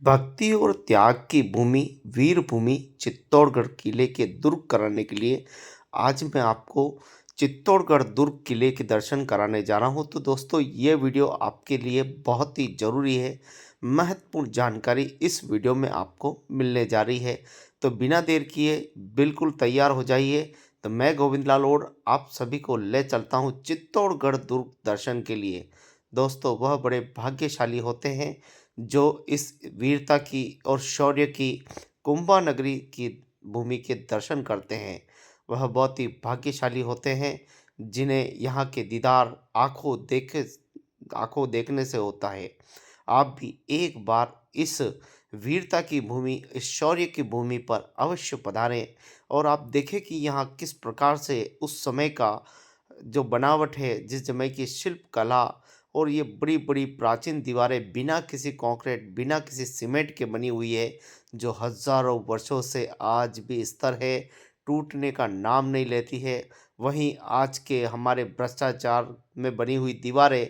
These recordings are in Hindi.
भक्ति और त्याग की भूमि वीर भूमि चित्तौड़गढ़ किले के दुर्ग कराने के लिए आज मैं आपको चित्तौड़गढ़ दुर्ग किले के दर्शन कराने जा रहा हूँ। तो दोस्तों, ये वीडियो आपके लिए बहुत ही ज़रूरी है। महत्वपूर्ण जानकारी इस वीडियो में आपको मिलने जा रही है। तो बिना देर किए बिल्कुल तैयार हो जाइए। तो मैं गोविंद लाल और आप सभी को ले चलता हूँ चित्तौड़गढ़ दुर्ग दर्शन के लिए। दोस्तों, वह बड़े भाग्यशाली होते हैं जो इस वीरता की और शौर्य की कुंभा नगरी की भूमि के दर्शन करते हैं। वह बहुत ही भाग्यशाली होते हैं जिन्हें यहाँ के दीदार आँखों देखने से होता है। आप भी एक बार इस वीरता की भूमि, इस शौर्य की भूमि पर अवश्य पधारें और आप देखें कि यहाँ किस प्रकार से उस समय का जो बनावट है, जिस समय की शिल्प कला और ये बड़ी-बड़ी प्राचीन दीवारें बिना किसी कंक्रीट, बिना किसी सीमेंट के बनी हुई है, जो हज़ारों वर्षों से आज भी स्थिर है, टूटने का नाम नहीं लेती है। वहीं आज के हमारे भ्रष्टाचार में बनी हुई दीवारें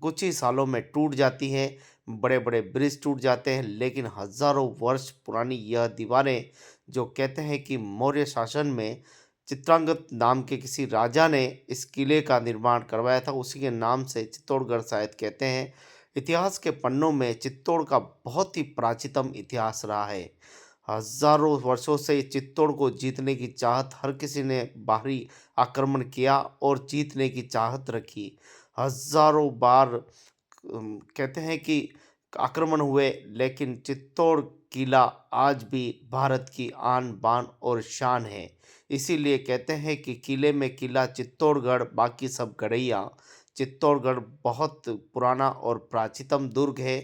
कुछ ही सालों में टूट जाती हैं, बड़े-बड़े ब्रिज टूट जाते हैं, लेकिन हज़ारों वर्ष पुरानी यह दीवारें जो कहते हैं कि मौर्य शासन में चित्रांगद नाम के किसी राजा ने इस किले का निर्माण करवाया था, उसी के नाम से चित्तौड़गढ़ शायद कहते हैं। इतिहास के पन्नों में चित्तौड़ का बहुत ही प्राचीनतम इतिहास रहा है। हज़ारों वर्षों से चित्तौड़ को जीतने की चाहत हर किसी ने बाहरी आक्रमण किया और जीतने की चाहत रखी। हज़ारों बार कहते हैं कि आक्रमण हुए, लेकिन चित्तौड़ किला आज भी भारत की आन बान और शान है। इसीलिए कहते हैं कि किले में किला चित्तौड़गढ़, बाकी सब गड़ैया। चित्तौड़गढ़ बहुत पुराना और प्राचीनतम दुर्ग है।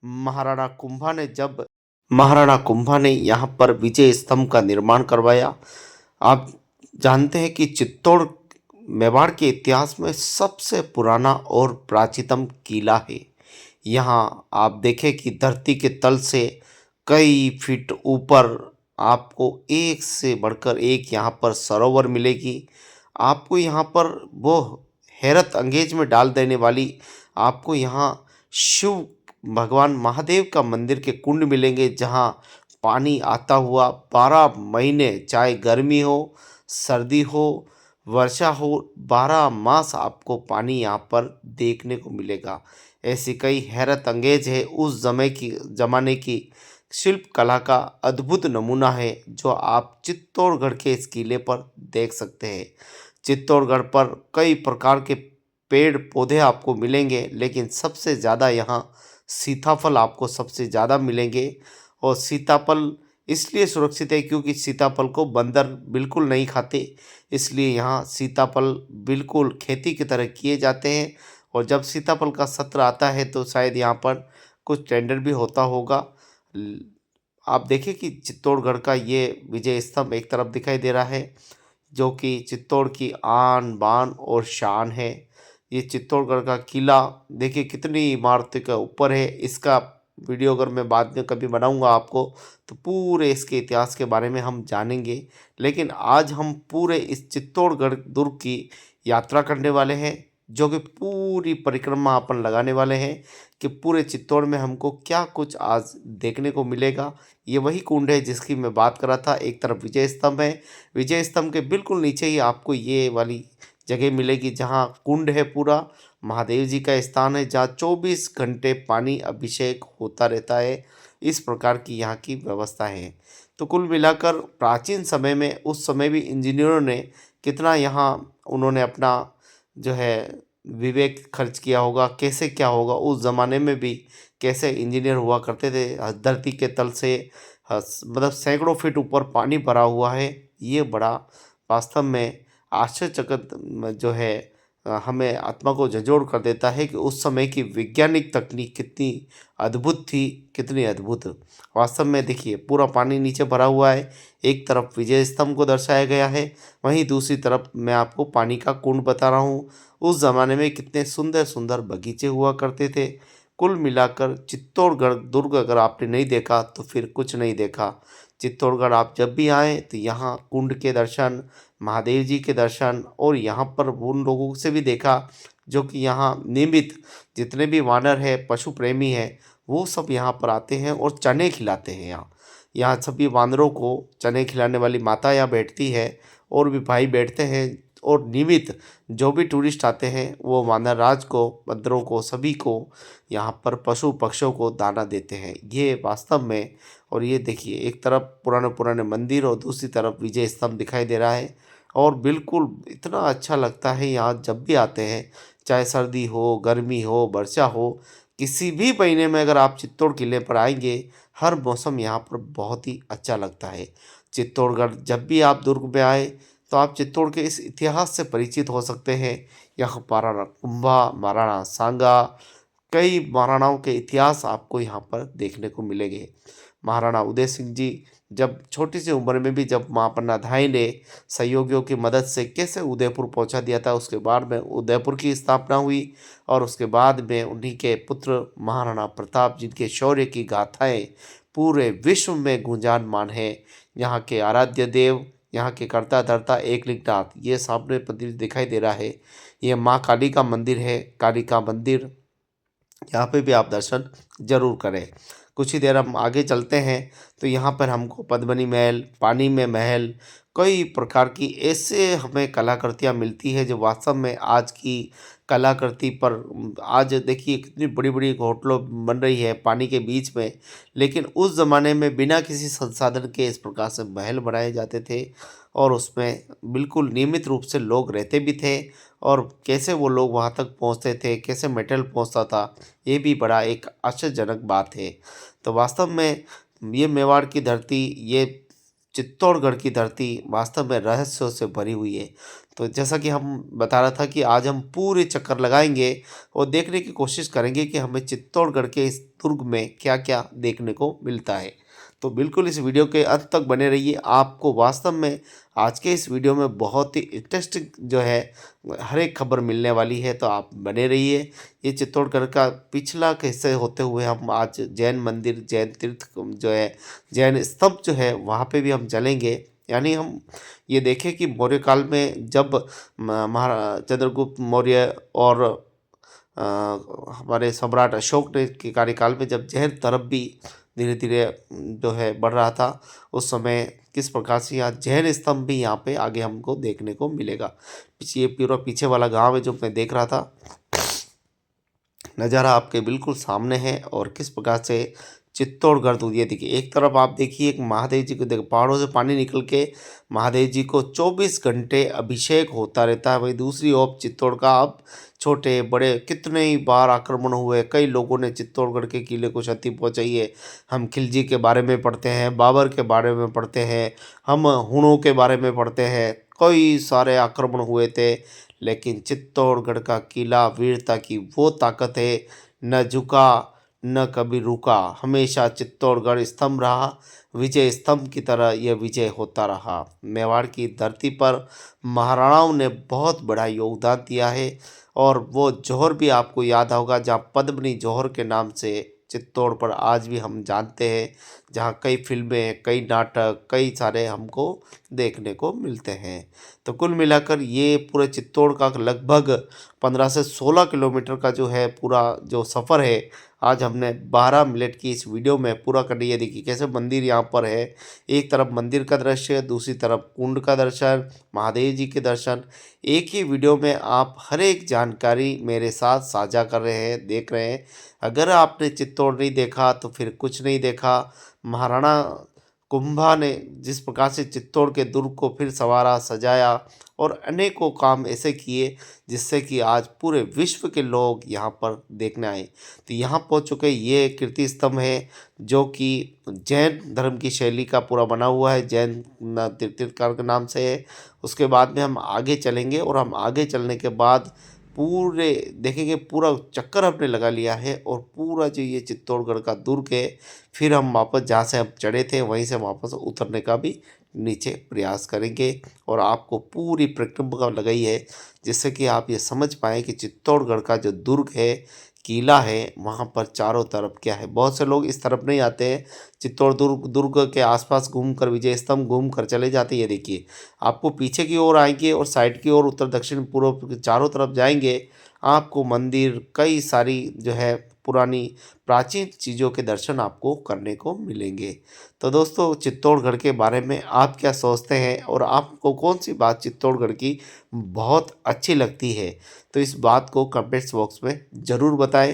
महाराणा कुंभा ने जब महाराणा कुंभा ने यहाँ पर विजय स्तंभ का निर्माण करवाया। आप जानते हैं कि चित्तौड़ मेवाड़ के इतिहास में सबसे पुराना और प्राचीनतम किला है। यहाँ आप देखें कि धरती के तल से कई फीट ऊपर आपको एक से बढ़कर एक यहाँ पर सरोवर मिलेगी। आपको यहाँ पर वो हैरत अंगेज में डाल देने वाली आपको यहाँ शिव भगवान महादेव का मंदिर के कुंड मिलेंगे, जहाँ पानी आता हुआ 12 महीने, चाहे गर्मी हो, सर्दी हो, वर्षा हो, 12 मास आपको पानी यहाँ पर देखने को मिलेगा। ऐसी कई हैरत अंगेज है उस ज़माने की शिल्प कला का अद्भुत नमूना है, जो आप चित्तौड़गढ़ के इस किले पर देख सकते हैं। चित्तौड़गढ़ पर कई प्रकार के पेड़ पौधे आपको मिलेंगे, लेकिन सबसे ज़्यादा यहाँ सीताफल आपको सबसे ज़्यादा मिलेंगे। और सीताफल इसलिए सुरक्षित है क्योंकि सीताफल को बंदर बिल्कुल नहीं खाते, इसलिए यहाँ सीताफल बिल्कुल खेती की तरह किए जाते हैं। और जब सीताफल का सत्र आता है तो शायद यहाँ पर कुछ टेंडर भी होता होगा। ल- आप देखें कि चित्तौड़गढ़ का ये विजय स्तंभ एक तरफ दिखाई दे रहा है, जो कि चित्तौड़ की आन बान और शान है। ये चित्तौड़गढ़ का किला देखिए कितनी इमारतों के ऊपर है। इसका वीडियो अगर मैं बाद में कभी बनाऊंगा आपको, तो पूरे इसके इतिहास के बारे में हम जानेंगे। लेकिन आज हम पूरे इस चित्तौड़गढ़ दुर्ग की यात्रा करने वाले हैं, जो कि पूरी परिक्रमा अपन लगाने वाले हैं कि पूरे चित्तौड़ में हमको क्या कुछ आज देखने को मिलेगा। ये वही कुंड है जिसकी मैं बात कर रहा था। एक तरफ विजय स्तंभ है, विजय स्तंभ के बिल्कुल नीचे ही आपको ये वाली जगह मिलेगी जहाँ कुंड है, पूरा महादेव जी का स्थान है, जहाँ 24 घंटे पानी अभिषेक होता रहता है। इस प्रकार की यहाँ की व्यवस्था है। तो कुल मिलाकर प्राचीन समय में, उस समय भी इंजीनियरों ने कितना यहाँ उन्होंने अपना जो है विवेक खर्च किया होगा, कैसे क्या होगा उस ज़माने में भी, कैसे इंजीनियर हुआ करते थे। धरती के तल से मतलब सैकड़ों फीट ऊपर पानी भरा हुआ है। ये बड़ा वास्तव में आश्चर्यचकित जो है हमें आत्मा को झंझोड़ कर देता है कि उस समय की वैज्ञानिक तकनीक कितनी अद्भुत थी, कितनी अद्भुत। वास्तव में देखिए पूरा पानी नीचे भरा हुआ है। एक तरफ विजय स्तंभ को दर्शाया गया है, वहीं दूसरी तरफ मैं आपको पानी का कुंड बता रहा हूँ। उस ज़माने में कितने सुंदर सुंदर बगीचे हुआ करते थे। कुल मिलाकर चित्तौड़गढ़ दुर्ग अगर आपने नहीं देखा तो फिर कुछ नहीं देखा। चित्तौड़गढ़ आप जब भी आएँ तो यहाँ कुंड के दर्शन, महादेव जी के दर्शन, और यहाँ पर उन लोगों से भी देखा जो कि यहाँ नियमित जितने भी वानर है, पशु प्रेमी हैं, वो सब यहाँ पर आते हैं और चने खिलाते हैं यहाँ। यहाँ सभी बांदरों को चने खिलाने वाली माता यहाँ बैठती है और भी भाई बैठते हैं और नियमित जो भी टूरिस्ट आते हैं वो वानर राज को, बंदरों को, सभी को यहाँ पर पशु पक्षियों को दाना देते हैं। ये वास्तव में, और ये देखिए एक तरफ पुराने पुराने मंदिर और दूसरी तरफ विजय स्तंभ दिखाई दे रहा है और बिल्कुल इतना अच्छा लगता है यहाँ जब भी आते हैं, चाहे सर्दी हो, गर्मी हो, वर्षा हो, किसी भी महीने में अगर आप चित्तौड़ किले पर आएंगे, हर मौसम यहाँ पर बहुत ही अच्छा लगता है। चित्तौड़गढ़ जब भी आप दुर्ग में आए तो आप चित्तौड़ के इस इतिहास से परिचित हो सकते हैं। यहाँ महाराणा कुंभा, महाराणा सांगा, कई महाराणाओं के इतिहास आपको यहाँ पर देखने को मिलेंगे। महाराणा उदय सिंह जी जब छोटी सी उम्र में भी जब महापन्ना धाई ने सहयोगियों की मदद से कैसे उदयपुर पहुंचा दिया था, उसके बाद में उदयपुर की स्थापना हुई और उसके बाद में उन्हीं के पुत्र महाराणा प्रताप जिनके शौर्य की गाथाएं पूरे विश्व में गुंजायमान है। यहाँ के आराध्य देव, यहाँ के कर्ता धर्ता एकलिंगनाथ, ये सामने मंदिर दिखाई दे रहा है, ये माँ काली का मंदिर है। काली का मंदिर, यहाँ पे भी आप दर्शन जरूर करें। कुछ ही देर हम आगे चलते हैं तो यहाँ पर हमको पद्मिनी महल, पानी में महल, कई प्रकार की ऐसे हमें कलाकृतियाँ मिलती है जो वास्तव में आज की कलाकृति पर, आज देखिए कितनी बड़ी बड़ी होटलों बन रही है पानी के बीच में, लेकिन उस ज़माने में बिना किसी संसाधन के इस प्रकार से महल बनाए जाते थे और उसमें बिल्कुल नियमित रूप से लोग रहते भी थे। और कैसे वो लोग वहाँ तक पहुँचते थे, कैसे मेटल पहुँचता था, ये भी बड़ा एक आश्चर्यजनक बात है। तो वास्तव में ये मेवाड़ की धरती, ये चित्तौड़गढ़ की धरती वास्तव में रहस्यों से भरी हुई है। तो जैसा कि हम बता रहा था कि आज हम पूरे चक्कर लगाएंगे और देखने की कोशिश करेंगे कि हमें चित्तौड़गढ़ के इस दुर्ग में क्या क्या देखने को मिलता है। तो बिल्कुल इस वीडियो के अंत तक बने रहिए। आपको वास्तव में आज के इस वीडियो में बहुत ही इंटरेस्टिंग जो है हर एक खबर मिलने वाली है, तो आप बने रहिए। ये चित्तौड़गढ़ का पिछला हिस्से होते हुए हम आज जैन मंदिर, जैन तीर्थ जो है, जैन स्तंभ जो है वहाँ पे भी हम चलेंगे। यानी हम ये देखें कि मौर्य काल में जब महाराज चंद्रगुप्त मौर्य और हमारे सम्राट अशोक ने के कार्यकाल में जब जैन धर्म भी धीरे धीरे जो है बढ़ रहा था, उस समय किस प्रकार से यहाँ जैन स्तंभ भी यहाँ पे आगे हमको देखने को मिलेगा। पीछे ये पूरा पीछे वाला गांव है जो मैं देख रहा था, नज़ारा आपके बिल्कुल सामने है। और किस प्रकार से चित्तौड़गढ़, तो ये देखिए एक तरफ आप देखिए एक महादेव जी को, देखो पहाड़ों से पानी निकल के महादेव जी को 24 घंटे अभिषेक होता रहता है। वहीं दूसरी ओर चित्तौड़ का अब छोटे बड़े कितने ही बार आक्रमण हुए, कई लोगों ने चित्तौड़गढ़ के किले को क्षति पहुंचाई है। हम खिलजी के बारे में पढ़ते हैं, बाबर के बारे में पढ़ते हैं, हम हुणों के बारे में पढ़ते हैं, कई सारे आक्रमण हुए थे। लेकिन चित्तौड़गढ़ का किला वीरता की वो ताकत है, न झुका न कभी रुका, हमेशा चित्तौड़गढ़ स्तंभ रहा, विजय स्तंभ की तरह यह विजय होता रहा। मेवाड़ की धरती पर महाराणाओं ने बहुत बड़ा योगदान दिया है और वो जौहर भी आपको याद होगा, जहाँ पद्मिनी जौहर के नाम से चित्तौड़ पर आज भी हम जानते हैं, जहाँ कई फिल्में, कई नाटक, कई सारे हमको देखने को मिलते हैं। तो कुल मिलाकर ये पूरे चित्तौड़ का लगभग 15 से 16 किलोमीटर का जो है पूरा जो सफ़र है, आज हमने 12 मिनट की इस वीडियो में पूरा कर लिया। देखिए कैसे मंदिर यहाँ पर है, एक तरफ मंदिर का दृश्य, दूसरी तरफ कुंड का दर्शन, महादेव जी के दर्शन, एक ही वीडियो में आप हर एक जानकारी मेरे साथ साझा कर रहे हैं, देख रहे हैं। अगर आपने चित्तौड़ नहीं देखा तो फिर कुछ नहीं देखा। महाराणा कुंभा ने जिस प्रकार से चित्तौड़ के दुर्ग को फिर संवारा, सजाया और अनेकों काम ऐसे किए जिससे कि आज पूरे विश्व के लोग यहाँ पर देखने आए। तो यहाँ पहुँच चुके, ये कीर्ति स्तंभ है जो कि जैन धर्म की शैली का पूरा बना हुआ है, जैन तीर्थकार के नाम से है। उसके बाद में हम आगे चलेंगे और हम आगे चलने के बाद पूरे देखेंगे, पूरा चक्कर हमने लगा लिया है और पूरा जो ये चित्तौड़गढ़ का दुर्ग है, फिर हम वापस जहाँ से हम चढ़े थे वहीं से वापस उतरने का भी नीचे प्रयास करेंगे और आपको पूरी परिक्रमा लगाई है जिससे कि आप ये समझ पाएँ कि चित्तौड़गढ़ का जो दुर्ग है, किला है, वहाँ पर चारों तरफ क्या है। बहुत से लोग इस तरफ नहीं आते हैं, चित्तौड़ दुर्ग के आसपास घूमकर, विजय स्तंभ घूम कर चले जाते हैं। ये देखिए आपको पीछे की ओर आएंगे और साइड की ओर, उत्तर दक्षिण पूर्व चारों तरफ जाएंगे, आपको मंदिर, कई सारी जो है पुरानी प्राचीन चीज़ों के दर्शन आपको करने को मिलेंगे। तो दोस्तों, चित्तौड़गढ़ के बारे में आप क्या सोचते हैं और आपको कौन-सी बात चित्तौड़गढ़ की बहुत अच्छी लगती है? तो इस बात को कमेंट्स बॉक्स में ज़रूर बताएँ।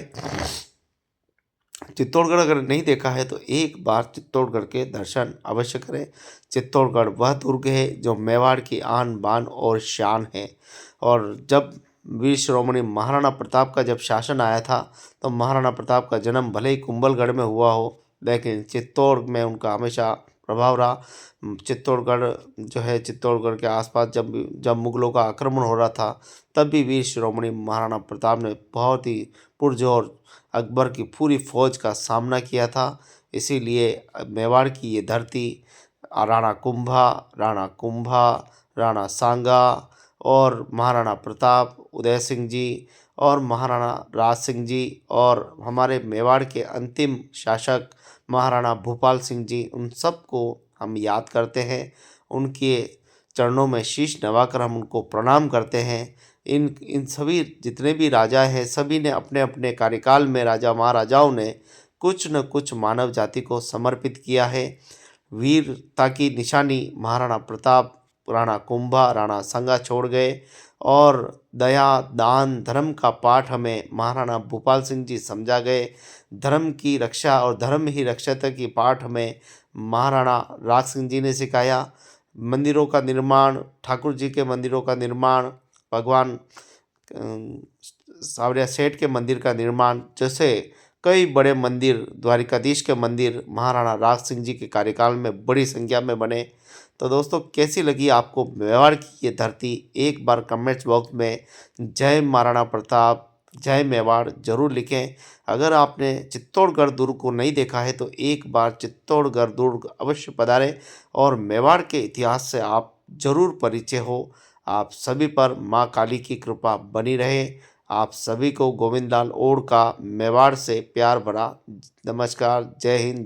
चित्तौड़गढ़ अगर नहीं देखा है तो एक बार चित्तौड़गढ़ के दर्शन अवश्य करें। चित्तौड़गढ़ वह दुर्ग है जो मेवाड़ की आन बान और शान है। और जब वीर शिरोमणि महाराणा प्रताप का जब शासन आया था, तो महाराणा प्रताप का जन्म भले ही कुंभलगढ़ में हुआ हो, लेकिन चित्तौड़ में उनका हमेशा प्रभाव रहा। चित्तौड़गढ़ जो है, चित्तौड़गढ़ के आसपास जब मुगलों का आक्रमण हो रहा था, तब भी वीर शिरोमणि महाराणा प्रताप ने बहुत ही पुरजोर अकबर की पूरी फौज का सामना किया था। इसीलिए मेवाड़ की ये धरती राणा कुंभा, राणा सांगा और महाराणा प्रताप, उदय सिंह जी और महाराणा राज सिंह जी और हमारे मेवाड़ के अंतिम शासक महाराणा भूपाल सिंह जी, उन सबको हम याद करते हैं। उनके चरणों में शीश नवाकर हम उनको प्रणाम करते हैं। इन इन सभी जितने भी राजा हैं, सभी ने अपने अपने कार्यकाल में, राजा महाराजाओं ने कुछ न कुछ मानव जाति को समर्पित किया है। वीरता की निशानी महाराणा प्रताप, राणा कुंभा, राणा सांगा छोड़ गए और दया, दान, धर्म का पाठ हमें महाराणा भूपाल सिंह जी समझा गए। धर्म की रक्षा और धर्म ही रक्षक की पाठ हमें महाराणा राज सिंह जी ने सिखाया। मंदिरों का निर्माण, ठाकुर जी के मंदिरों का निर्माण, भगवान सावरिया सेठ के मंदिर का निर्माण, जैसे कई बड़े मंदिर, द्वारिकाधीश के मंदिर महाराणा राज सिंह जी के कार्यकाल में बड़ी संख्या में बने। तो दोस्तों, कैसी लगी आपको मेवाड़ की ये धरती? एक बार कमेंट्स बॉक्स में जय महाराणा प्रताप, जय मेवाड़ ज़रूर लिखें। अगर आपने चित्तौड़गढ़ दुर्ग को नहीं देखा है तो एक बार चित्तौड़गढ़ दुर्ग अवश्य पधारें और मेवाड़ के इतिहास से आप ज़रूर परिचय हो। आप सभी पर माँ काली की कृपा बनी रहे। आप सभी को गोविंद लाल ओड का मेवाड़ से प्यार भरा नमस्कार। जय हिंद।